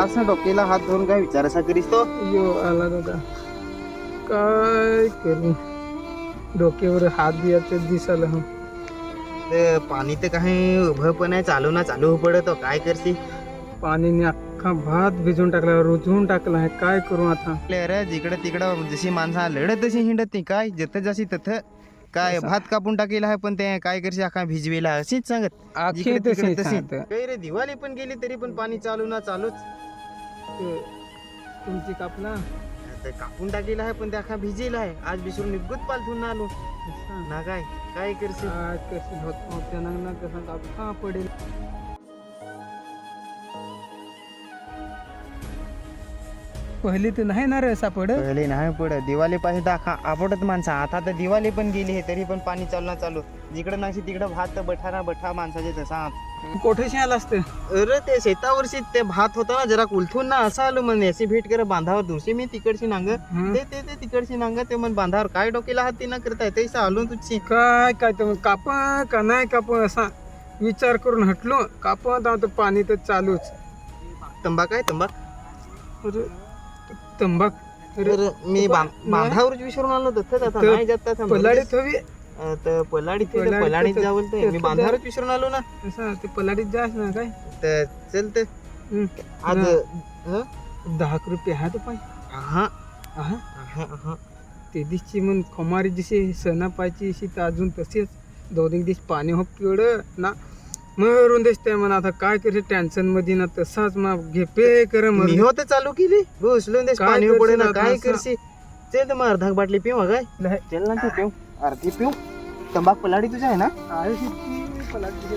आज ना डोक्याला हात धरून काय विचारायचा करीस तो यो आला दादा काय करू डोक्यावर हात द्यायचं दिसायला हो ते पाणी तर काही उभं पण आहे चालू ना चालू पडत काय करते पाणीने अख्खा भात भिजून टाकला रुजवून टाकला आहे काय करू आता अरे जिकडं तिकडं जशी माणसं लढत तशी हिंडत नाही काय जिथं जशी तथं काय भात कापून टाकेला आहे पण ते काय करशी अख्खा भिजवेला अशीच सांगत आखी जिकडे तिकडे तशी तशी सांगत. काही रे दिवाळी पण गेली तरी पण पाणी चालू ना चालूच ते तुमची कापला ते कापून टाकेला आहे पण ते अख्खा भिजेला आहे आज विसरून निघत पालथून ना आलो ना काय काय करशील काय कशी होत त्यांना कसा अख्खा पडेल पहिली तर नाही ना रे सापड पहिले नाही पडत दिवाळी पाहिजे तर अख्खा आपटत माणसा आता तर दिवाळी पण गेली आहे तरी पण पाणी चालू ना चालू जिकडं नाही तिकडं भात तर बठा ना बठा माणसाचे तसा कोठेशी आला असते अरे ते शेतावरशी ते भात होता ना जरा उलथून ना असं आलो म्हणे अशी भेट कर बांधावर दुसरी मी तिकडची नांग ते तिकडची नांग ते मन बांधावर काय डोक्याला हात ना करताय ते आलो तुझी काय काय तर काप का नाही काप असा विचार करून हटलो कापत आता पाणी तर चालूच तंबाक आहे तंबाक अरे तंबाक तर मी बांधावर विसरून आलो तसंच आता तर नाही जात पलाडीत हवी तर पलाडीत जावं ते मी बांधावरच विसरून आलो ना असं ते पलाडीत जास ना काय तर चल ते आज ना. 10 रुपये हा तो पाय हा आहा हा ते दिसची मग खमारी जशी सणा पायची अशी तर अजून तशीच 2-1 दिवस पाणी हो पिवड ना मरून दिसते म्हणा आता काय करे टेन्शन मध्ये ना तसाच मग घेपे कर मी होत चालू केली घुसलून देश काय पाणी करशील पडे ना आता काय असं? करशी चल तर मग अर्धा बाटली पिऊ काय चल ना तू पिऊ अर्धी पिऊ तंबाक पलाडी तुझ्या आहे ना आहे किती पलाडी